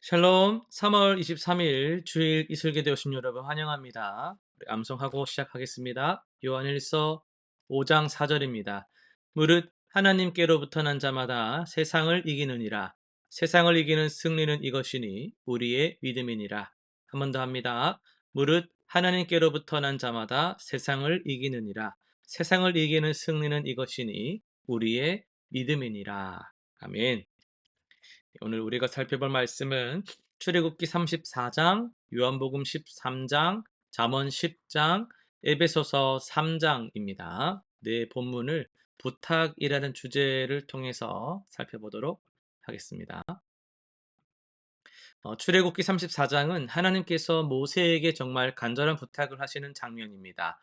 샬롬, 3월 23일 주일 이슬게 되오신 여러분 환영합니다. 우리 암송하고 시작하겠습니다. 요한일서 5장 4절입니다. 무릇 하나님께로부터 난 자마다 세상을 이기느니라. 세상을 이기는 승리는 이것이니 우리의 믿음이니라. 한 번 더 합니다. 무릇 하나님께로부터 난 자마다 세상을 이기느니라. 세상을 이기는 승리는 이것이니 우리의 믿음이니라. 아멘. 오늘 우리가 살펴볼 말씀은 출애굽기 34장, 요한복음 13장, 잠언 10장, 에베소서 3장입니다. 네 본문을 부탁이라는 주제를 통해서 살펴보도록 하겠습니다. 출애굽기 34장은 하나님께서 모세에게 정말 간절한 부탁을 하시는 장면입니다.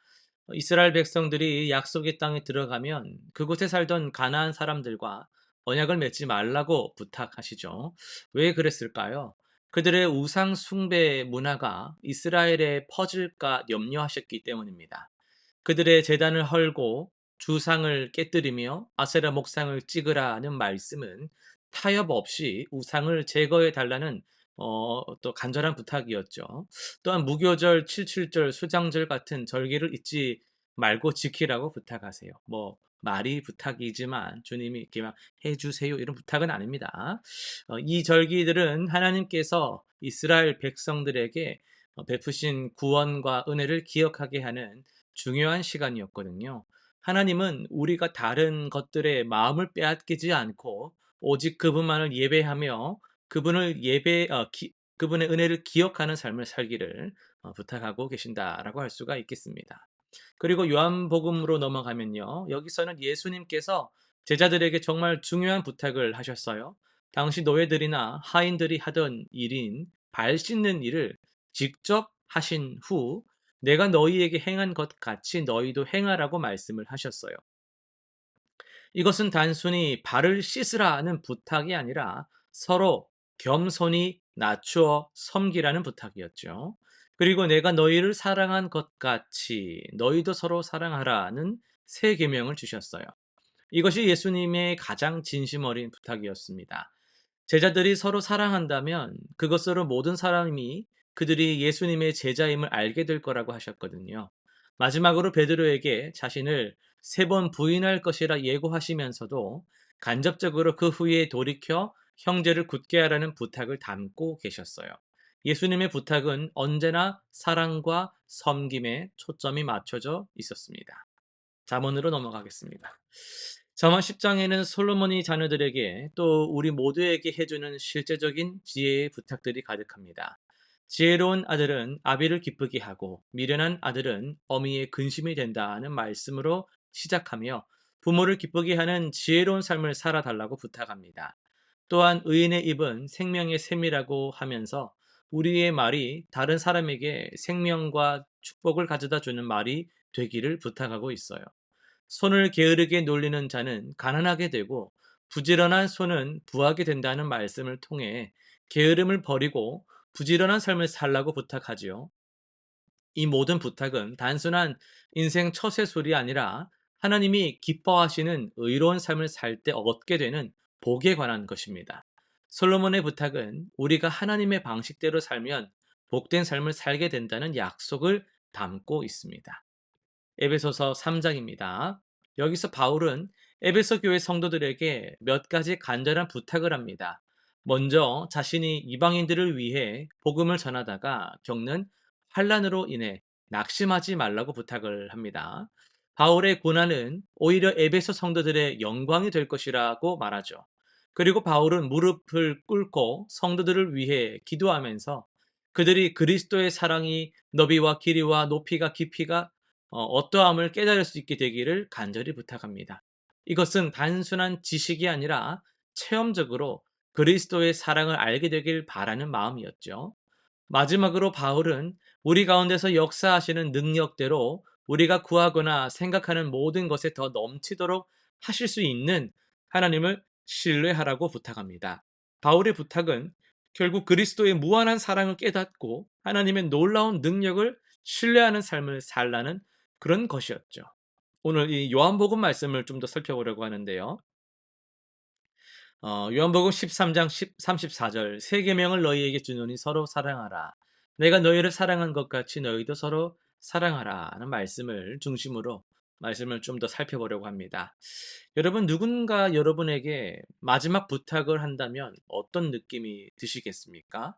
이스라엘 백성들이 약속의 땅에 들어가면 그곳에 살던 가나안 사람들과 언약을 맺지 말라고 부탁하시죠. 왜 그랬을까요? 그들의 우상 숭배 문화가 이스라엘에 퍼질까 염려하셨기 때문입니다. 그들의 제단을 헐고 주상을 깨뜨리며 아세라 목상을 찍으라는 말씀은 타협 없이 우상을 제거해 달라는 또 간절한 부탁이었죠. 또한 무교절, 칠칠절, 수장절 같은 절기를 잊지 말고 지키라고 부탁하세요. 뭐 말이 부탁이지만 주님이 이렇게 막 해주세요 이런 부탁은 아닙니다. 이 절기들은 하나님께서 이스라엘 백성들에게 베푸신 구원과 은혜를 기억하게 하는 중요한 시간이었거든요. 하나님은 우리가 다른 것들에 마음을 빼앗기지 않고 오직 그분만을 예배하며 그분의 은혜를 기억하는 삶을 살기를 부탁하고 계신다라고 할 수가 있겠습니다. 그리고 요한복음으로 넘어가면요. 여기서는 예수님께서 제자들에게 정말 중요한 부탁을 하셨어요. 당시 노예들이나 하인들이 하던 일인 발 씻는 일을 직접 하신 후 내가 너희에게 행한 것 같이 너희도 행하라고 말씀을 하셨어요. 이것은 단순히 발을 씻으라는 부탁이 아니라 서로 겸손히 낮추어 섬기라는 부탁이었죠. 그리고 내가 너희를 사랑한 것 같이 너희도 서로 사랑하라는 새 계명을 주셨어요. 이것이 예수님의 가장 진심 어린 부탁이었습니다. 제자들이 서로 사랑한다면 그것으로 모든 사람이 그들이 예수님의 제자임을 알게 될 거라고 하셨거든요. 마지막으로 베드로에게 자신을 3번 부인할 것이라 예고하시면서도 간접적으로 그 후에 돌이켜 형제를 굳게 하라는 부탁을 담고 계셨어요. 예수님의 부탁은 언제나 사랑과 섬김에 초점이 맞춰져 있었습니다. 잠언으로 넘어가겠습니다. 잠언 10장에는 솔로몬이 자녀들에게 또 우리 모두에게 해주는 실제적인 지혜의 부탁들이 가득합니다. 지혜로운 아들은 아비를 기쁘게 하고 미련한 아들은 어미의 근심이 된다는 말씀으로 시작하며 부모를 기쁘게 하는 지혜로운 삶을 살아달라고 부탁합니다. 또한 의인의 입은 생명의 샘이라고 하면서 우리의 말이 다른 사람에게 생명과 축복을 가져다 주는 말이 되기를 부탁하고 있어요. 손을 게으르게 놀리는 자는 가난하게 되고 부지런한 손은 부하게 된다는 말씀을 통해 게으름을 버리고 부지런한 삶을 살라고 부탁하지요. 이 모든 부탁은 단순한 인생 처세술이 아니라 하나님이 기뻐하시는 의로운 삶을 살 때 얻게 되는 복에 관한 것입니다. 솔로몬의 부탁은 우리가 하나님의 방식대로 살면 복된 삶을 살게 된다는 약속을 담고 있습니다. 에베소서 3장입니다. 여기서 바울은 에베소 교회 성도들에게 몇 가지 간절한 부탁을 합니다. 먼저 자신이 이방인들을 위해 복음을 전하다가 겪는 환란으로 인해 낙심하지 말라고 부탁을 합니다. 바울의 고난은 오히려 에베소 성도들의 영광이 될 것이라고 말하죠. 그리고 바울은 무릎을 꿇고 성도들을 위해 기도하면서 그들이 그리스도의 사랑이 너비와 길이와 높이가 깊이가 어떠함을 깨달을 수 있게 되기를 간절히 부탁합니다. 이것은 단순한 지식이 아니라 체험적으로 그리스도의 사랑을 알게 되길 바라는 마음이었죠. 마지막으로 바울은 우리 가운데서 역사하시는 능력대로 우리가 구하거나 생각하는 모든 것에 더 넘치도록 하실 수 있는 하나님을 신뢰하라고 부탁합니다. 바울의 부탁은 결국 그리스도의 무한한 사랑을 깨닫고 하나님의 놀라운 능력을 신뢰하는 삶을 살라는 그런 것이었죠. 오늘 이 요한복음 말씀을 좀 더 살펴보려고 하는데요. 요한복음 13장 34절 세 계명을 너희에게 주노니 서로 사랑하라. 내가 너희를 사랑한 것 같이 너희도 서로 사랑하라는 말씀을 중심으로 말씀을 좀 더 살펴보려고 합니다. 여러분 누군가 여러분에게 마지막 부탁을 한다면 어떤 느낌이 드시겠습니까?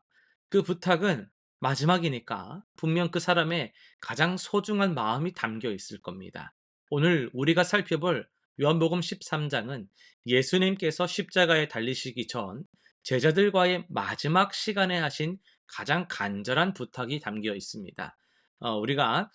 그 부탁은 마지막이니까 분명 그 사람의 가장 소중한 마음이 담겨 있을 겁니다. 오늘 우리가 살펴볼 요한복음 13장은 예수님께서 십자가에 달리시기 전 제자들과의 마지막 시간에 하신 가장 간절한 부탁이 담겨 있습니다. 우리가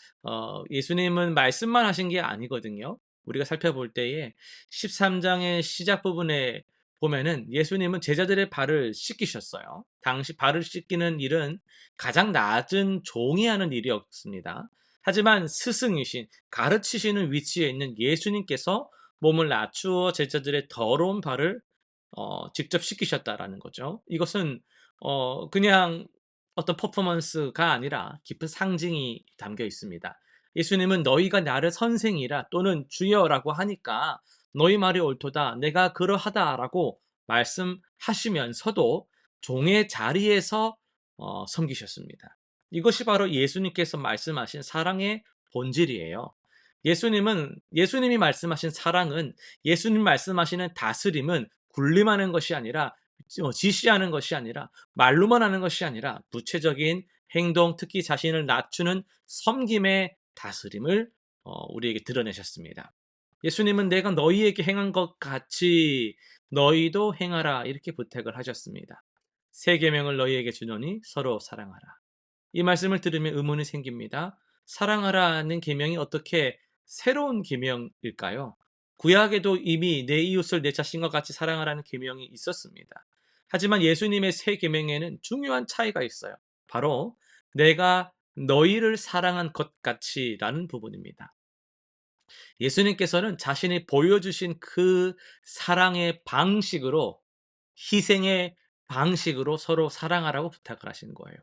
예수님은 말씀만 하신 게 아니거든요. 우리가 살펴볼 때에 13장의 시작 부분에 보면은 예수님은 제자들의 발을 씻기셨어요. 당시 발을 씻기는 일은 가장 낮은 종이 하는 일이었습니다. 하지만 스승이신 가르치시는 위치에 있는 예수님께서 몸을 낮추어 제자들의 더러운 발을 직접 씻기셨다라는 거죠. 이것은 그냥 어떤 퍼포먼스가 아니라 깊은 상징이 담겨 있습니다. 예수님은 "너희가 나를 선생이라 또는 주여라고 하니까 너희 말이 옳도다. 내가 그러하다라고 말씀하시면서도 종의 자리에서 섬기셨습니다. 이것이 바로 예수님께서 말씀하신 사랑의 본질이에요. 예수님이 말씀하신 사랑은 예수님 말씀하시는 다스림은 군림하는 것이 아니라 지시하는 것이 아니라 말로만 하는 것이 아니라 구체적인 행동, 특히 자신을 낮추는 섬김의 다스림을 우리에게 드러내셨습니다. 예수님은 "내가 너희에게 행한 것 같이 너희도 행하라." 이렇게 부탁을 하셨습니다. "새 계명을 너희에게 주노니 서로 사랑하라." 이 말씀을 들으면 의문이 생깁니다. 사랑하라는 계명이 어떻게 새로운 계명일까요? 구약에도 이미 내 이웃을 내 자신과 같이 사랑하라는 계명이 있었습니다. 하지만 예수님의 새 계명에는 중요한 차이가 있어요. 바로 내가 너희를 사랑한 것 같이라는 부분입니다. 예수님께서는 자신이 보여주신 그 사랑의 방식으로 희생의 방식으로 서로 사랑하라고 부탁을 하신 거예요.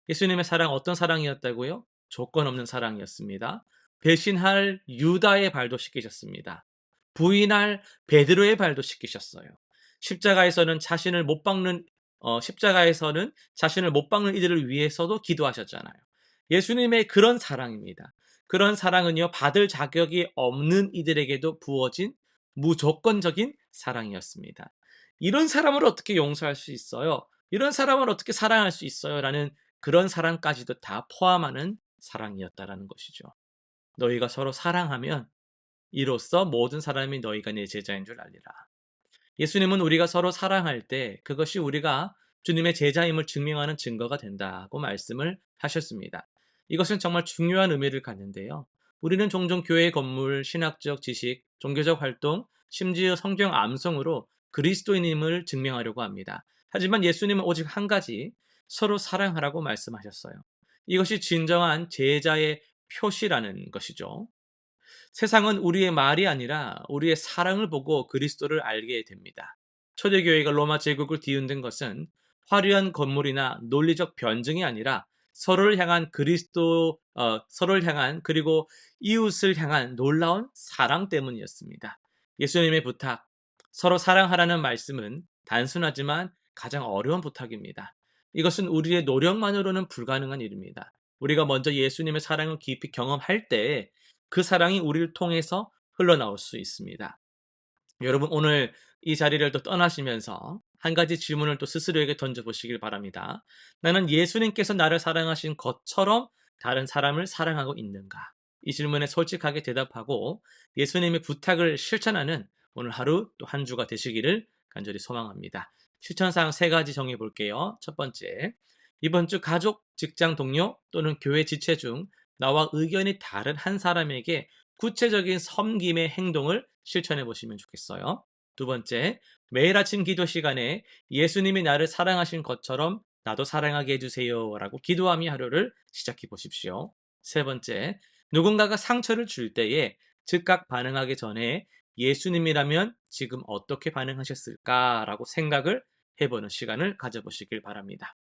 예수님의 사랑 어떤 사랑이었다고요? 조건 없는 사랑이었습니다. 배신할 유다의 발도 씻기셨습니다. 부인할 베드로의 발도 씻기셨어요. 십자가에서는 자신을 못 박는 십자가에서는 자신을 못 박는 이들을 위해서도 기도하셨잖아요. 예수님의 그런 사랑입니다. 그런 사랑은요, 받을 자격이 없는 이들에게도 부어진 무조건적인 사랑이었습니다. 이런 사람을 어떻게 용서할 수 있어요? 이런 사람을 어떻게 사랑할 수 있어요? 라는 그런 사랑까지도 다 포함하는 사랑이었다라는 것이죠. 너희가 서로 사랑하면 이로써 모든 사람이 너희가 내 제자인 줄 알리라. 예수님은 우리가 서로 사랑할 때 그것이 우리가 주님의 제자임을 증명하는 증거가 된다고 말씀을 하셨습니다. 이것은 정말 중요한 의미를 갖는데요. 우리는 종종 교회 건물, 신학적 지식, 종교적 활동, 심지어 성경 암송으로 그리스도인임을 증명하려고 합니다. 하지만 예수님은 오직 한 가지, 서로 사랑하라고 말씀하셨어요. 이것이 진정한 제자의 표시라는 것이죠. 세상은 우리의 말이 아니라 우리의 사랑을 보고 그리스도를 알게 됩니다. 초대교회가 로마 제국을 뒤흔든 것은 화려한 건물이나 논리적 변증이 아니라 서로를 향한 그리고 이웃을 향한 놀라운 사랑 때문이었습니다. 예수님의 부탁, 서로 사랑하라는 말씀은 단순하지만 가장 어려운 부탁입니다. 이것은 우리의 노력만으로는 불가능한 일입니다. 우리가 먼저 예수님의 사랑을 깊이 경험할 때 그 사랑이 우리를 통해서 흘러나올 수 있습니다. 여러분 오늘 이 자리를 또 떠나시면서 한 가지 질문을 또 스스로에게 던져보시길 바랍니다. 나는 예수님께서 나를 사랑하신 것처럼 다른 사람을 사랑하고 있는가? 이 질문에 솔직하게 대답하고 예수님의 부탁을 실천하는 오늘 하루 또 한 주가 되시기를 간절히 소망합니다. 실천사항 세 가지 정해 볼게요. 첫 번째, 이번 주 가족, 직장 동료 또는 교회 지체 중 나와 의견이 다른 한 사람에게 구체적인 섬김의 행동을 실천해 보시면 좋겠어요. 두 번째, 매일 아침 기도 시간에 예수님이 나를 사랑하신 것처럼 나도 사랑하게 해주세요라고 기도하며 하루를 시작해 보십시오. 세 번째, 누군가가 상처를 줄 때에 즉각 반응하기 전에 예수님이라면 지금 어떻게 반응하셨을까라고 생각을 해보는 시간을 가져보시길 바랍니다.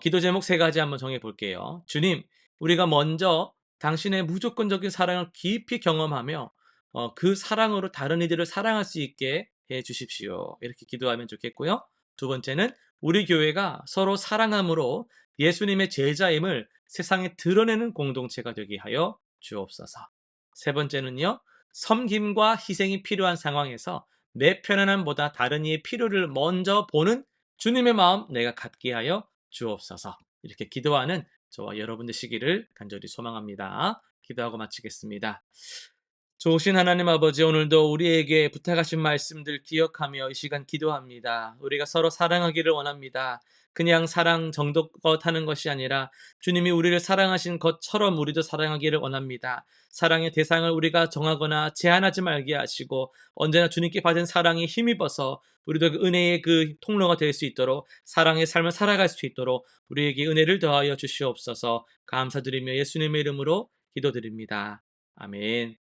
기도 제목 세 가지 한번 정해 볼게요. 주님, 우리가 먼저 당신의 무조건적인 사랑을 깊이 경험하며 그 사랑으로 다른 이들을 사랑할 수 있게 해 주십시오. 이렇게 기도하면 좋겠고요. 두 번째는 우리 교회가 서로 사랑함으로 예수님의 제자임을 세상에 드러내는 공동체가 되게 하여 주옵소서. 세 번째는요. 섬김과 희생이 필요한 상황에서 내 편안함보다 다른 이의 필요를 먼저 보는 주님의 마음 내가 갖게 하여 주옵소서. 이렇게 기도하는 저와 여러분 되시기를 간절히 소망합니다. 기도하고 마치겠습니다. 좋으신 하나님 아버지, 오늘도 우리에게 부탁하신 말씀들 기억하며 이 시간 기도합니다. 우리가 서로 사랑하기를 원합니다. 그냥 사랑 정도껏 하는 것이 아니라 주님이 우리를 사랑하신 것처럼 우리도 사랑하기를 원합니다. 사랑의 대상을 우리가 정하거나 제한하지 말게 하시고 언제나 주님께 받은 사랑에 힘입어서 우리도 그 은혜의 그 통로가 될 수 있도록 사랑의 삶을 살아갈 수 있도록 우리에게 은혜를 더하여 주시옵소서. 감사드리며 예수님의 이름으로 기도드립니다. 아멘.